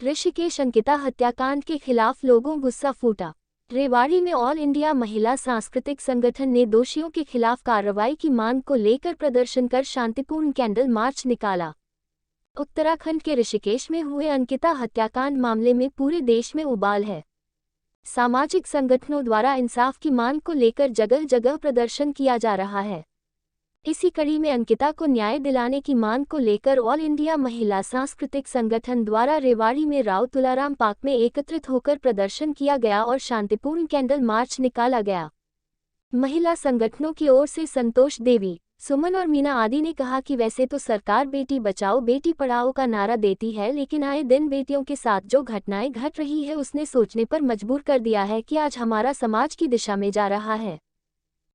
ऋषिकेश अंकिता हत्याकांड के खिलाफ लोगों गुस्सा फूटा। रेवाड़ी में ऑल इंडिया महिला सांस्कृतिक संगठन ने दोषियों के खिलाफ कार्रवाई की मांग को लेकर प्रदर्शन कर शांतिपूर्ण कैंडल मार्च निकाला। उत्तराखंड के ऋषिकेश में हुए अंकिता हत्याकांड मामले में पूरे देश में उबाल है। सामाजिक संगठनों द्वारा इंसाफ की मांग को लेकर जगह जगह प्रदर्शन किया जा रहा है। इसी कड़ी में अंकिता को न्याय दिलाने की मांग को लेकर ऑल इंडिया महिला सांस्कृतिक संगठन द्वारा रेवाड़ी में राव तुलाराम पार्क में एकत्रित होकर प्रदर्शन किया गया और शांतिपूर्ण कैंडल मार्च निकाला गया। महिला संगठनों की ओर से संतोष देवी, सुमन और मीना आदि ने कहा कि वैसे तो सरकार बेटी बचाओ बेटी पढ़ाओ का नारा देती है, लेकिन आए दिन बेटियों के साथ जो घटनाएं घट रही है उसने सोचने पर मजबूर कर दिया है कि आज हमारा समाज की दिशा में जा रहा है।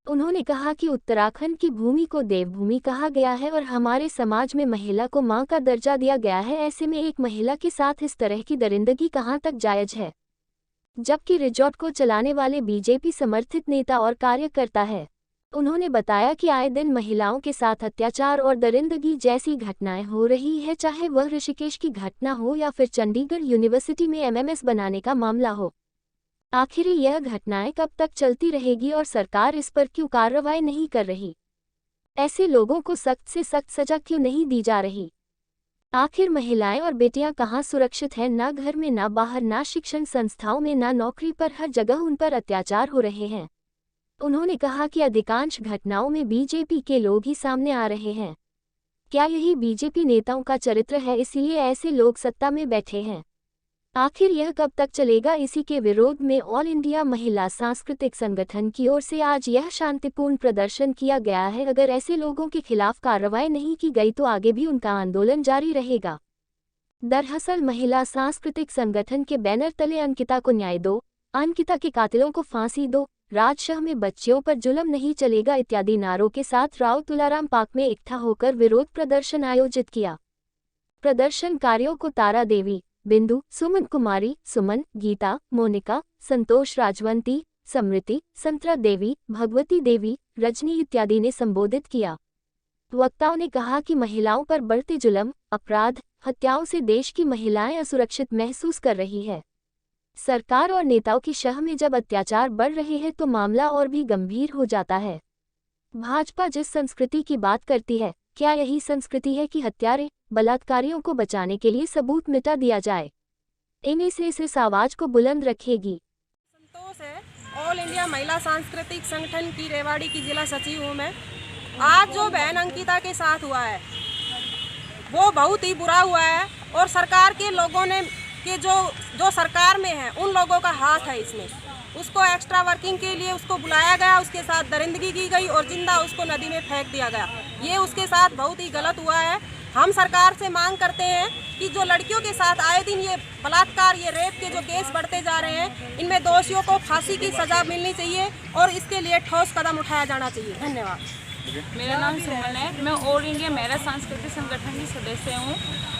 उन्होंने कहा कि उत्तराखंड की भूमि को देवभूमि कहा गया है और हमारे समाज में महिला को मां का दर्जा दिया गया है। ऐसे में एक महिला के साथ इस तरह की दरिंदगी कहां तक जायज है, जबकि रिजॉर्ट को चलाने वाले बीजेपी समर्थित नेता और कार्यकर्ता है। उन्होंने बताया कि आए दिन महिलाओं के साथ अत्याचार और दरिंदगी जैसी घटनाएं हो रही है, चाहे वह ऋषिकेश की घटना हो या फिर चंडीगढ़ यूनिवर्सिटी में एमएमएस बनाने का मामला हो। आखिर यह घटनाएं कब तक चलती रहेगी और सरकार इस पर क्यों कार्रवाई नहीं कर रही? ऐसे लोगों को सख्त से सख्त सजा क्यों नहीं दी जा रही? आखिर महिलाएं और बेटियां कहां सुरक्षित हैं? ना घर में, ना बाहर, ना शिक्षण संस्थाओं में, ना नौकरी पर, हर जगह उन पर अत्याचार हो रहे हैं। उन्होंने कहा कि अधिकांश घटनाओं में बीजेपी के लोग ही सामने आ रहे हैं। क्या यही बीजेपी नेताओं का चरित्र है, इसीलिए ऐसे लोग सत्ता में बैठे हैं? आखिर यह कब तक चलेगा? इसी के विरोध में ऑल इंडिया महिला सांस्कृतिक संगठन की ओर से आज यह शांतिपूर्ण प्रदर्शन किया गया है। अगर ऐसे लोगों के खिलाफ कार्रवाई नहीं की गई तो आगे भी उनका आंदोलन जारी रहेगा। दरअसल महिला सांस्कृतिक संगठन के बैनर तले अंकिता को न्याय दो, अंकिता के कातिलों को फांसी दो, राजशाह में बच्चियों पर जुल्म नहीं चलेगा इत्यादि नारों के साथ राव तुलाराम पार्क में इकट्ठा होकर विरोध प्रदर्शन आयोजित किया। प्रदर्शनकारियों को तारा देवी, बिंदु, सुमन कुमारी, सुमन, गीता, मोनिका, संतोष, राजवंती, समृति, संतरा देवी, भगवती देवी, रजनी इत्यादि ने संबोधित किया। वक्ताओं ने कहा कि महिलाओं पर बढ़ते जुल्म, अपराध, हत्याओं से देश की महिलाएं असुरक्षित महसूस कर रही है। सरकार और नेताओं की शह में जब अत्याचार बढ़ रहे हैं तो मामला और भी गंभीर हो जाता है। भाजपा जिस संस्कृति की बात करती है, क्या यही संस्कृति है कि हत्यारे, बलात्कारियों को बचाने के लिए सबूत मिटा दिया जाए? इन्हीं से इस आवाज को बुलंद रखेगी। संतोष है, ऑल इंडिया महिला सांस्कृतिक संगठन की रेवाड़ी की जिला सचिव हूँ मैं। आज जो बहन अंकिता के साथ हुआ है वो बहुत ही बुरा हुआ है और सरकार के लोगों ने कि जो सरकार में है उन लोगों का हाथ है इसमें। उसको एक्स्ट्रा वर्किंग के लिए उसको बुलाया गया, उसके साथ दरिंदगी की गई और जिंदा उसको नदी में फेंक दिया गया। ये उसके साथ बहुत ही गलत हुआ है। हम सरकार से मांग करते हैं कि जो लड़कियों के साथ आए दिन ये बलात्कार, ये रेप के जो केस बढ़ते जा रहे हैं, इनमें दोषियों को फांसी की सजा मिलनी चाहिए और इसके लिए ठोस कदम उठाया जाना चाहिए। धन्यवाद। मेरा नाम सुमन है, मैं ऑल इंडिया महिला सांस्कृतिक संगठन की सदस्य हूँ।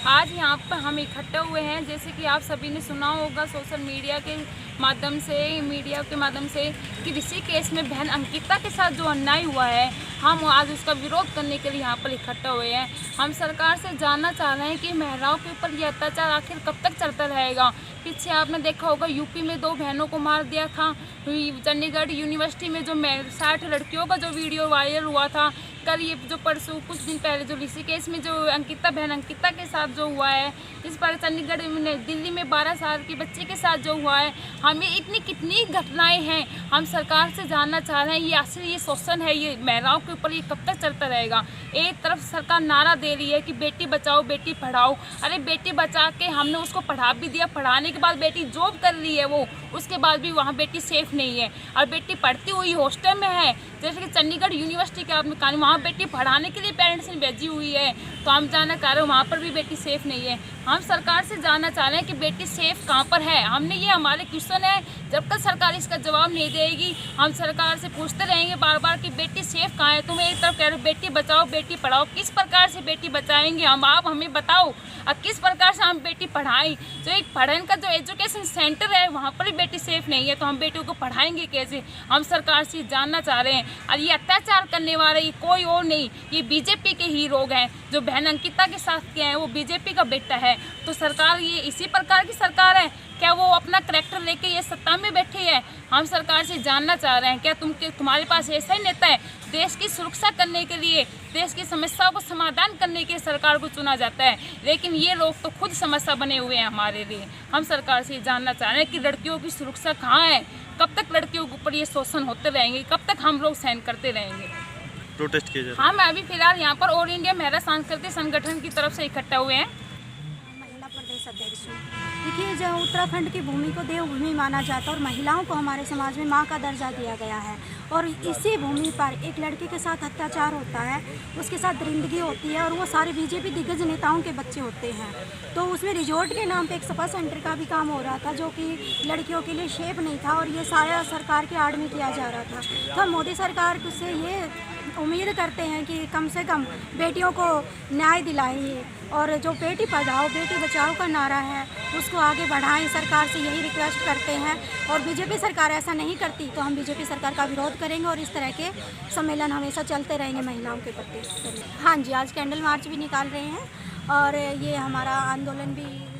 आज यहाँ पर हम इकट्ठे हुए हैं, जैसे कि आप सभी ने सुना होगा सोशल मीडिया के माध्यम से कि ऋषिकेश में बहन अंकिता के साथ जो अन्याय हुआ है, हम आज उसका विरोध करने के लिए यहाँ पर इकट्ठा हुए हैं। हम सरकार से जानना चाह रहे हैं कि महिलाओं के ऊपर यह अत्याचार आखिर कब तक चलता रहेगा। पीछे आपने देखा होगा यूपी में 2 बहनों को मार दिया था, चंडीगढ़ यूनिवर्सिटी में जो 60 लड़कियों का जो वीडियो वायरल हुआ था, कल ये जो परसों कुछ दिन पहले जो ऋषिकेश में जो बहन अंकिता के साथ जो हुआ है, इस बार चंडीगढ़ में, दिल्ली में 12 साल की बच्ची के साथ जो हुआ है, हमें कितनी घटनाएं हैं। हम सरकार से जानना चाह रहे हैं ये आखिर ये शोषण है, ये महिलाओं के ऊपर ये कब तक चलता रहेगा। एक तरफ सरकार नारा दे रही है कि बेटी बचाओ बेटी पढ़ाओ, अरे बेटी बचा के हमने उसको पढ़ा भी दिया, पढ़ाने के बाद बेटी जॉब कर रही है वो, उसके बाद भी वहाँ बेटी सेफ नहीं है और बेटी पढ़ती हुई हॉस्टल में है। जैसे कि चंडीगढ़ यूनिवर्सिटी के आपने कहा वहाँ बेटी पढ़ाने के लिए पेरेंट्स ने भेजी हुई है, तो हम जानना चाह रहे हैं वहाँ पर भी बेटी सेफ नहीं है। हम सरकार से जानना चाह रहे हैं कि बेटी सेफ कहाँ पर है। हमने ये हमारे क्वेश्चन है, जब तक सरकार इसका जवाब नहीं देगी हम सरकार से पूछते रहेंगे बार बार कि बेटी सेफ कहाँ है। तुम एक तरफ कह रहे हो बेटी बचाओ बेटी पढ़ाओ, किस प्रकार से बेटी बचाएंगे हम, आप हमें बताओ। और किस प्रकार से हम बेटी पढ़ाएं? जो एक पढ़ने का जो एजुकेशन सेंटर है वहाँ पर भी बेटी सेफ नहीं है, तो हम बेटियों को पढ़ाएंगे कैसे? हम सरकार से जानना चाह रहे हैं। और ये अत्याचार करने वाले ये कोई और नहीं, ये बीजेपी के ही लोग हैं। जो बहन अंकिता के साथ किए हैं वो बीजेपी का बेटा है। तो सरकार ये इसी प्रकार की सरकार है क्या? वो अपना करैक्टर लेके ये सत्ता में बैठी है? हम सरकार से जानना चाह रहे हैं क्या तुम्हारे पास ऐसा ही नेता है? देश की सुरक्षा करने के लिए, देश की समस्याओं को समाधान करने के लिए सरकार को चुना जाता है, लेकिन ये लोग तो खुद समस्या बने हुए हैं हमारे लिए। हम सरकार से जानना चाह रहे हैं कि लड़कियों की सुरक्षा कहाँ है? कब तक लड़कियों के ऊपर ये शोषण होते रहेंगे? कब तक हम लोग सहन करते रहेंगे? प्रोटेस्ट किए जा रहे हैं। हम अभी फिलहाल यहाँ पर ऑल इंडिया महिला सांस्कृतिक संगठन की तरफ से इकट्ठा हुए हैं। महिला प्रदेश अध्यक्ष हूँ। देखिए, जो उत्तराखंड की भूमि को देवभूमि माना जाता है और महिलाओं को हमारे समाज में माँ का दर्जा दिया गया है, और इसी भूमि पर एक लड़के के साथ अत्याचार होता है, उसके साथ दरिंदगी होती है, और वो सारे बीजेपी दिग्गज नेताओं के बच्चे होते हैं। तो उसमें रिजॉर्ट के नाम पे एक सपा सेंटर का भी काम हो रहा था, जो कि लड़कियों के लिए शेप नहीं था, और ये सारा सरकार के आड़ में किया जा रहा था। तो हम मोदी सरकार से ये उम्मीद करते हैं कि कम से कम बेटियों को न्याय दिलाएं, और जो बेटी पढ़ाओ बेटी बचाओ का नारा है उसको आगे बढ़ाएं। सरकार से यही रिक्वेस्ट करते हैं, और बीजेपी सरकार ऐसा नहीं करती तो हम बीजेपी सरकार का विरोध करेंगे, और इस तरह के सम्मेलन हमेशा चलते रहेंगे महिलाओं के प्रति। हाँ जी, आज कैंडल मार्च भी निकाल रहे हैं, और ये हमारा आंदोलन भी